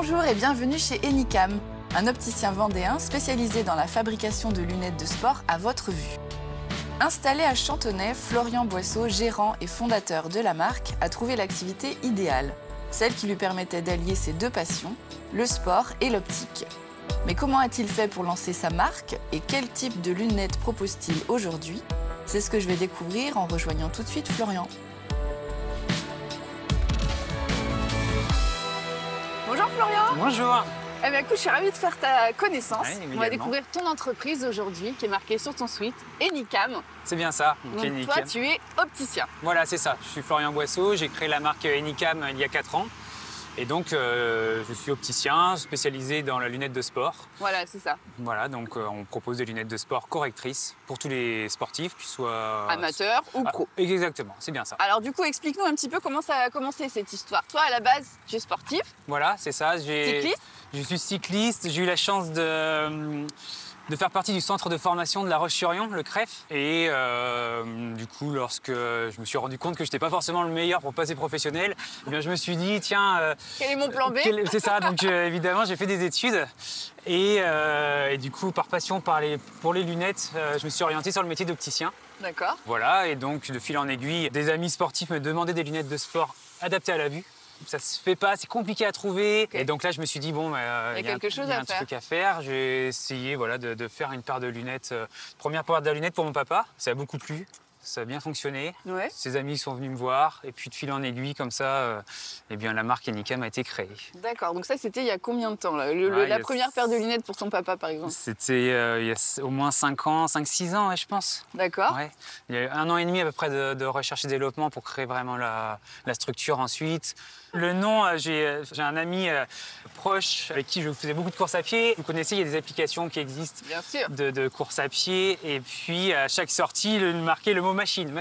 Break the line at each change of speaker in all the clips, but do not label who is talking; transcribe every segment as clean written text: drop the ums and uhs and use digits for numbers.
Bonjour et bienvenue chez Enicam, un opticien vendéen spécialisé dans la fabrication de lunettes de sport à votre vue. Installé à Chantonnay, Florian Boisseau, gérant et fondateur de la marque, a trouvé l'activité idéale, celle qui lui permettait d'allier ses deux passions, le sport et l'optique. Mais comment a-t-il fait pour lancer sa marque et quel type de lunettes propose-t-il aujourd'hui? C'est ce que je vais découvrir en rejoignant tout de suite Florian. Bonjour Florian.
Bonjour.
Eh bien écoute, je suis ravie de faire ta connaissance.
Ouais,
on va découvrir ton entreprise aujourd'hui qui est marquée sur ton site, Enicam.
C'est bien ça.
Donc toi, tu es opticien.
Voilà, c'est ça. Je suis Florian Boisseau. J'ai créé la marque Enicam il y a 4 ans. Et donc, je suis opticien spécialisé dans la lunette de sport.
Voilà, c'est ça.
Voilà, donc on propose des lunettes de sport correctrices pour tous les sportifs, qu'ils soient...
Amateurs ou pro.
Exactement, c'est bien ça.
Alors du coup, explique-nous un petit peu comment ça a commencé cette histoire. Toi, à la base, tu es sportif.
Voilà, c'est ça.
Cycliste.
Je suis cycliste. J'ai eu la chance de faire partie du centre de formation de La Roche-sur-Yon, le CREF. Et du coup, lorsque je me suis rendu compte que je n'étais pas forcément le meilleur pour passer professionnel, eh bien, je me suis dit, tiens...
Quel est mon plan B?
C'est ça, donc évidemment, j'ai fait des études. Et du coup, par passion pour les lunettes, je me suis orienté sur le métier d'opticien.
D'accord.
Voilà, et donc, de fil en aiguille, des amis sportifs me demandaient des lunettes de sport adaptées à la vue. Ça se fait pas, c'est compliqué à trouver. Okay. Et donc là, je me suis dit, bon, il y a un truc à faire. J'ai essayé de faire une paire de lunettes, première paire de lunettes pour mon papa. Ça a beaucoup plu, ça a bien fonctionné.
Ouais.
Ses amis sont venus me voir. Et puis de fil en aiguille, comme ça, la marque Enicam a été créée.
D'accord, donc ça, c'était il y a combien de temps là la première paire de lunettes pour ton papa, par exemple?
C'était il y a au moins 5-6 ans, je pense.
D'accord.
Ouais. Il y a eu 1 an et demi à peu près de recherche et développement pour créer vraiment la structure ensuite. Le nom, j'ai un ami proche avec qui je faisais beaucoup de courses à pied. Vous connaissez, il y a des applications qui existent de courses à pied. Et puis, à chaque sortie, il marquait le mot machine.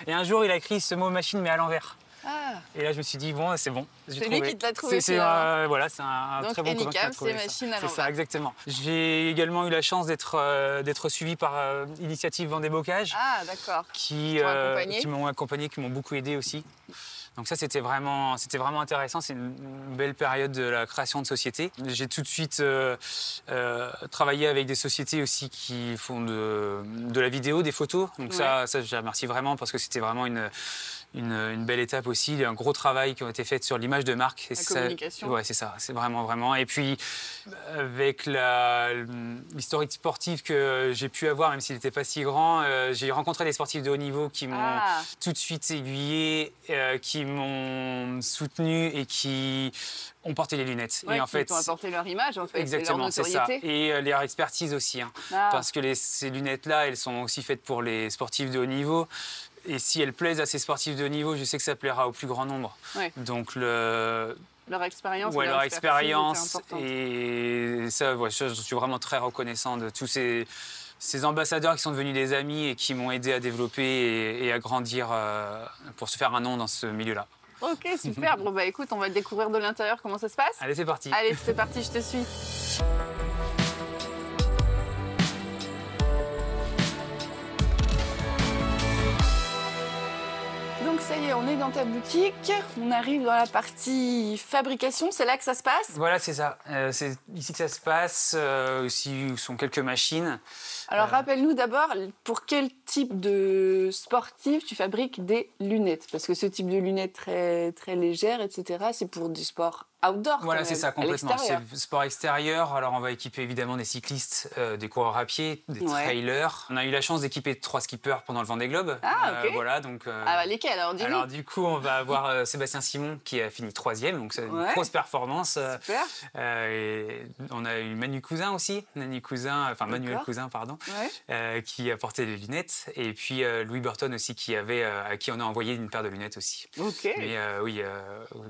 Et un jour, il a écrit ce mot machine, mais à l'envers.
Ah.
Et là, je me suis dit, bon, c'est bon.
C'est lui qui te l'a trouvé.
Voilà, c'est un
donc,
très bon copain qui
Enicam,
a trouvé
c'est machine à l'envers.
C'est ça, exactement. J'ai également eu la chance d'être suivi par Initiative Vendée Bocage.
Ah, d'accord.
Qui m'ont accompagné, qui m'ont beaucoup aidé aussi. Donc ça, c'était vraiment intéressant. C'est une belle période de la création de société. J'ai tout de suite travaillé avec des sociétés aussi qui font de la vidéo, des photos. Donc ça, je les remercie vraiment parce que c'était vraiment une belle étape aussi, un gros travail qui a été fait sur l'image de marque.
La communication.
Ouais, c'est ça, c'est vraiment. Et puis, avec l'historique sportive que j'ai pu avoir, même s'il n'était pas si grand, j'ai rencontré des sportifs de haut niveau qui m'ont tout de suite aiguillé, qui m'ont soutenu et qui ont porté les lunettes.
Ouais,
et en fait,
ont apporté leur image, en fait.
Exactement, c'est ça. Et leur expertise aussi. Parce que ces lunettes-là, elles sont aussi faites pour les sportifs de haut niveau. Et si elles plaisent à ces sportifs de haut niveau, je sais que ça plaira au plus grand nombre. Ouais. Donc leur expérience, et ça, je suis vraiment très reconnaissant de tous ces ambassadeurs qui sont devenus des amis et qui m'ont aidé à développer et à grandir pour se faire un nom dans ce milieu-là.
Ok, super. Bon, bah écoute, on va découvrir de l'intérieur comment ça se passe.
Allez, c'est parti.
Allez, c'est parti, je te suis. Donc ça y est, on est dans ta boutique, on arrive dans la partie fabrication, c'est là que ça se passe?
Voilà, c'est ça. C'est ici que ça se passe, ici où sont quelques machines.
Alors rappelle-nous d'abord, pour quel type de sportif tu fabriques des lunettes? Parce que ce type de lunettes très, très légères, etc., c'est pour du sport outdoor.
Voilà, c'est ça, complètement. C'est sport extérieur. Alors, on va équiper évidemment des cyclistes, des coureurs à pied, des trailers. On a eu la chance d'équiper 3 skippers pendant le Vendée Globe.
Ah, ok.
Voilà, donc.
Lesquels alors, dis-nous.
Alors, du coup, on va avoir Sébastien Simon qui a fini 3e, donc c'est une grosse performance.
Super.
Et on a eu Manuel Cousin, pardon, qui a porté des lunettes. Et puis Louis Burton aussi, à qui on a envoyé une paire de lunettes aussi.
Ok.
Mais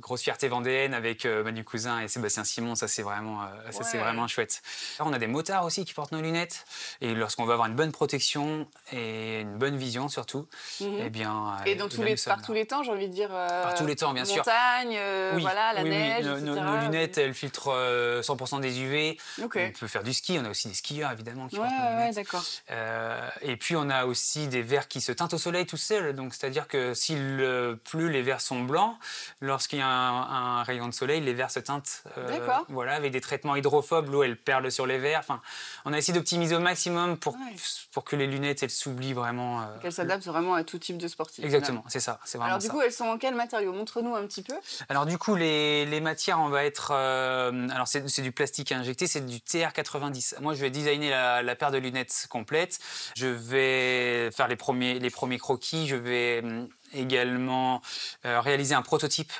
grosse fierté vendéenne avec Manu Cousin et Sébastien Simon, ça c'est vraiment chouette. Alors, on a des motards aussi qui portent nos lunettes et lorsqu'on veut avoir une bonne protection et une bonne vision surtout, eh bien...
Et par tous les temps, j'ai envie de dire...
par tous les temps, bien sûr.
Montagne, la neige, etc.
Nos lunettes, elles filtrent 100% des UV.
Okay.
On peut faire du ski, on a aussi des skieurs évidemment qui portent nos lunettes.
d'accord.
Et puis on a aussi des verres qui se teintent au soleil tout seuls. Donc c'est-à-dire que s'il pleut, les verres sont blancs. Lorsqu'il y a un rayon de soleil, les verres se teintent. Voilà, avec des traitements hydrophobes, l'eau elle perle sur les verres. Enfin, on a essayé d'optimiser au maximum pour que les lunettes elles s'oublient vraiment.
Qu'elles s'adaptent vraiment à tout type de sportif.
Exactement, c'est ça. C'est vraiment
alors du coup, elles sont en quel matériau? Montre-nous un petit peu.
Alors du coup, les matières, on va être... alors c'est du plastique injecté, c'est du TR90. Moi, je vais designer la paire de lunettes complète. Je vais faire les premiers croquis. Je vais également réaliser un prototype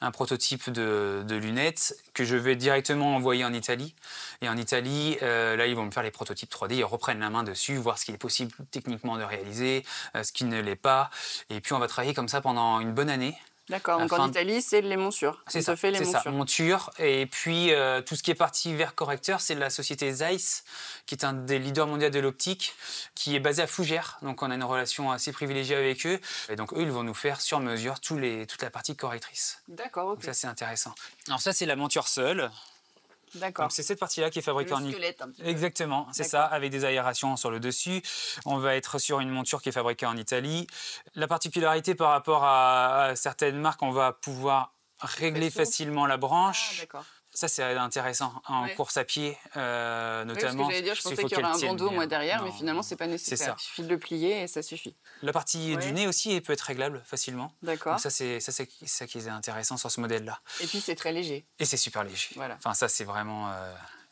de lunettes que je vais directement envoyer en Italie. Et en Italie, là, ils vont me faire les prototypes 3D, ils reprennent la main dessus, voir ce qu'il est possible techniquement de réaliser, ce qui ne l'est pas. Et puis, on va travailler comme ça pendant une bonne année.
D'accord, donc en Italie, c'est les montures.
C'est ça, montures. Et puis, tout ce qui est partie verre correcteur, c'est la société Zeiss, qui est un des leaders mondiaux de l'optique, qui est basé à Fougères. Donc, on a une relation assez privilégiée avec eux. Et donc, eux, ils vont nous faire sur mesure toute la partie correctrice.
D'accord, ok.
Donc, ça, c'est intéressant. Alors, ça, c'est la monture seule.
D'accord.
C'est cette partie-là qui est fabriquée en
Italie.
Exactement, c'est ça, avec des aérations sur le dessus. On va être sur une monture qui est fabriquée en Italie. La particularité par rapport à certaines marques, on va pouvoir régler facilement la branche.
Ah, d'accord.
Ça, c'est intéressant en course à pied, notamment.
Oui, parce que j'allais dire, je pensais qu'il y aurait un bandeau derrière, mais finalement, c'est pas nécessaire. Il suffit de le plier et ça suffit.
La partie du nez aussi peut être réglable facilement.
D'accord.
Donc ça, c'est ça qui est intéressant sur ce modèle-là.
Et puis, c'est très léger.
Et c'est super léger.
Voilà.
Enfin, ça, c'est vraiment...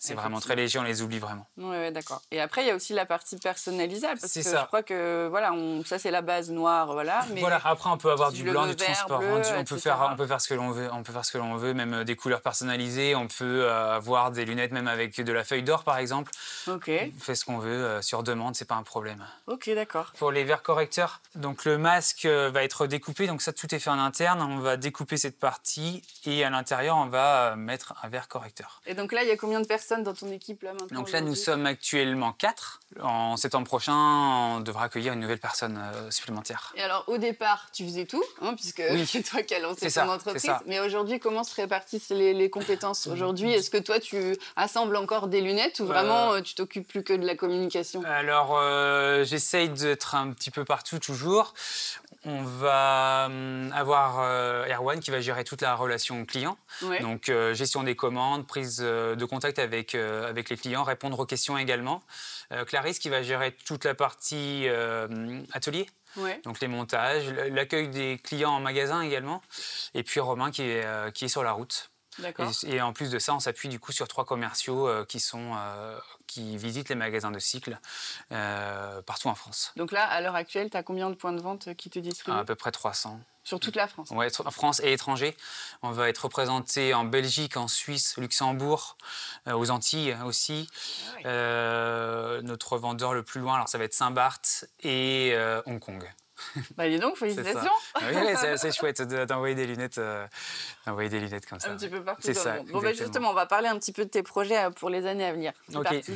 C'est vraiment très léger, on les oublie vraiment.
Oui, d'accord. Et après, il y a aussi la partie personnalisable. Parce que
ça.
Je crois que voilà, ça, c'est la base noire. Voilà, mais
voilà, après, on peut avoir du blanc, du transparent.
Bleu,
on peut faire ce que l'on veut. On peut faire ce que l'on veut, même des couleurs personnalisées. On peut avoir des lunettes, même avec de la feuille d'or, par exemple.
Ok.
On fait ce qu'on veut sur demande, c'est pas un problème.
Ok, d'accord.
Pour les verres correcteurs, donc le masque va être découpé. Donc ça, tout est fait en interne. On va découper cette partie et à l'intérieur, on va mettre un verre correcteur.
Et donc là, il y a combien de personnes dans ton équipe là maintenant?
Donc là, nous sommes actuellement 4. En septembre prochain, on devra accueillir une nouvelle personne supplémentaire.
Et alors, au départ, tu faisais tout, puisque c'est toi qui as lancé ton entreprise. Mais aujourd'hui, comment se répartissent les compétences? Aujourd'hui, est-ce que toi, tu assembles encore des lunettes ou vraiment tu t'occupes plus que de la communication?
Alors, j'essaye d'être un petit peu partout, toujours. On va avoir Erwan qui va gérer toute la relation client. Ouais. Donc, gestion des commandes, prise de contact avec les clients, répondre aux questions également. Clarisse qui va gérer toute la partie atelier. Ouais. Donc les montages, l'accueil des clients en magasin également. Et puis Romain qui est sur la route. Et en plus de ça, on s'appuie du coup sur 3 commerciaux qui visitent les magasins de cycle partout en France.
Donc là, à l'heure actuelle, tu as combien de points de vente qui te distribuent?
À peu près 300.
Sur toute la France?
Oui, France et étranger. On va être représenté en Belgique, en Suisse, Luxembourg, aux Antilles aussi. Ah oui. Notre vendeur le plus loin, alors ça va être Saint-Barth et Hong Kong.
Bah dis donc, félicitations.
Oui, c'est assez chouette d'envoyer des lunettes comme ça.
Un petit peu partout dans le monde. Bon, bah justement, on va parler un petit peu de tes projets pour les années à venir. C'est parti.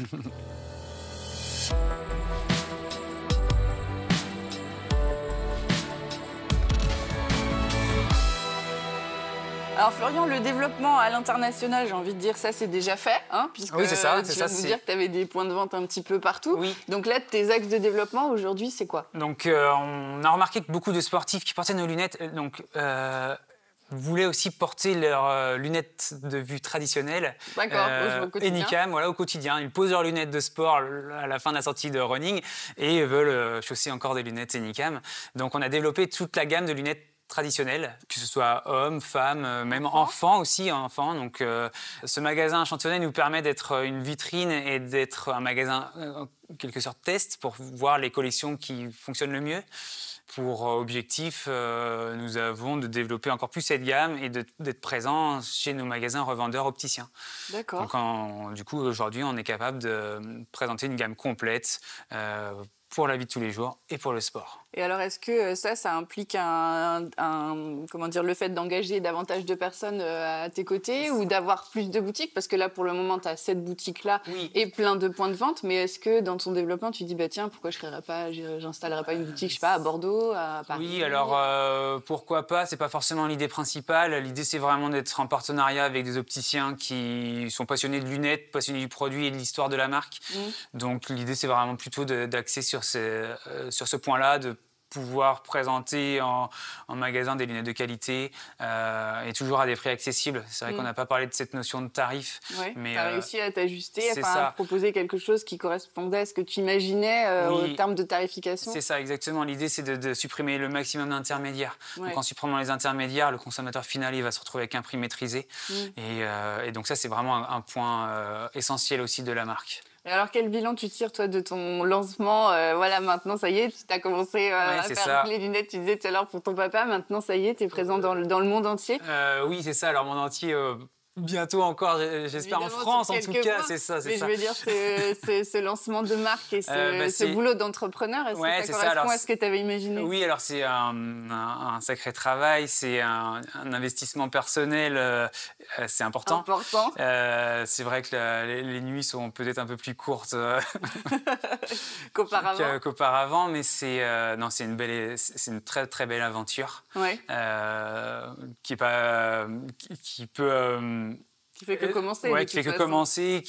Alors Florian, le développement à l'international, j'ai envie de dire ça c'est déjà fait, puisque
oui, c'est ça,
tu viens de nous dire que tu avais des points de vente un petit peu partout.
Oui.
Donc là, tes axes de développement aujourd'hui, c'est quoi?
Donc on a remarqué que beaucoup de sportifs qui portaient nos lunettes voulaient aussi porter leurs lunettes de vue traditionnelles.
D'accord,
Enicam, voilà, au quotidien. Ils posent leurs lunettes de sport à la fin de la sortie de running et veulent chausser encore des lunettes Enicam. Donc on a développé toute la gamme de lunettes traditionnels, que ce soit hommes, femmes, même enfants aussi. Donc, ce magasin à Chantonnay nous permet d'être une vitrine et d'être un magasin, en quelque sorte, test pour voir les collections qui fonctionnent le mieux. Pour objectif, nous avons de développer encore plus cette gamme et d'être présents chez nos magasins revendeurs opticiens.
D'accord.
Donc, du coup, aujourd'hui, on est capable de présenter une gamme complète pour la vie de tous les jours et pour le sport.
Et alors, est-ce que ça implique comment dire, le fait d'engager davantage de personnes à tes côtés ou d'avoir plus de boutiques? Parce que là, pour le moment, tu as 7 boutiques-là et plein de points de vente. Mais est-ce que dans ton développement, tu dis, bah, tiens, pourquoi j'installerais pas une boutique, je sais pas, à Bordeaux, à Paris?
Oui, alors pourquoi pas? C'est pas forcément l'idée principale. L'idée, c'est vraiment d'être en partenariat avec des opticiens qui sont passionnés de lunettes, passionnés du produit et de l'histoire de la marque. Donc, l'idée, c'est vraiment plutôt d'axer sur ce point-là, de pouvoir présenter en magasin des lunettes de qualité et toujours à des prix accessibles. C'est vrai qu'on n'a pas parlé de cette notion de tarif.
Ouais, mais tu as réussi à t'ajuster, à proposer quelque chose qui correspondait à ce que tu imaginais en termes de tarification.
C'est ça, exactement. L'idée, c'est de supprimer le maximum d'intermédiaires. Donc, en supprimant les intermédiaires, le consommateur final, il va se retrouver avec un prix maîtrisé. Et donc ça, c'est vraiment un point essentiel aussi de la marque.
Et alors, quel bilan tu tires, toi, de ton lancement? Voilà, maintenant, ça y est, tu as commencé à faire les lunettes, tu disais tout à l'heure, pour ton papa. Maintenant, ça y est, tu es présent dans le monde entier.
Oui, c'est ça. Alors, monde entier... Bientôt encore, j'espère en France en tout cas, c'est ça.
Mais je veux dire, ce lancement de marque et ce boulot d'entrepreneur, est-ce que ça correspond à ce que tu avais imaginé?
Oui, alors c'est un sacré travail, c'est un investissement personnel, c'est important. C'est vrai que les nuits sont peut-être un peu plus courtes qu'auparavant, mais c'est une très très belle aventure qui
fait que commencer.
Qui fait que commencer.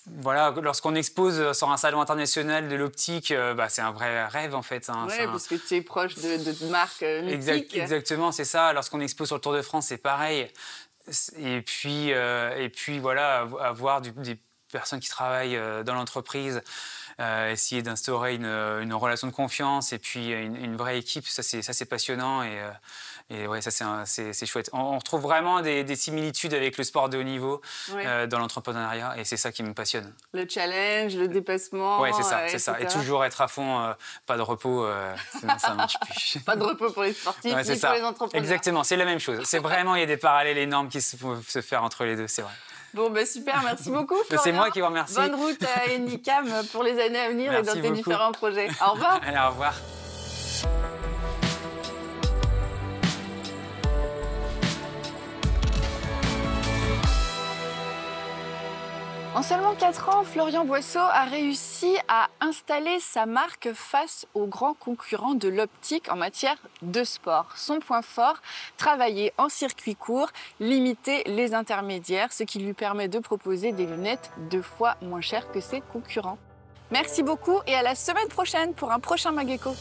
Voilà, lorsqu'on expose sur un salon international de l'optique, c'est un vrai rêve en fait.
Parce que tu es proche de marques mythiques.
Exactement, c'est ça. Lorsqu'on expose sur le Tour de France, c'est pareil. Et puis voilà, avoir des personnes qui travaillent dans l'entreprise, essayer d'instaurer une relation de confiance et puis une vraie équipe, ça c'est passionnant et ouais, ça c'est chouette. On retrouve vraiment des similitudes avec le sport de haut niveau dans l'entrepreneuriat et c'est ça qui me passionne.
Le challenge, le dépassement.
Ouais, c'est ça. Et toujours être à fond, pas de repos, sinon ça marche plus.
Pas de repos pour les sportifs, ni pour les entrepreneurs.
Exactement, c'est la même chose. C'est vraiment, il y a des parallèles énormes qui peuvent se faire entre les deux, c'est vrai.
Bon, super, merci beaucoup, Florian.
C'est moi qui vous remercie.
Bonne route à Enicam pour les années à venir et dans tes différents projets. Au revoir.
Allez, au revoir.
En seulement 4 ans, Florian Boisseau a réussi à installer sa marque face aux grands concurrents de l'optique en matière de sport. Son point fort, travailler en circuit court, limiter les intermédiaires, ce qui lui permet de proposer des lunettes 2 fois moins chères que ses concurrents. Merci beaucoup et à la semaine prochaine pour un prochain Mageco.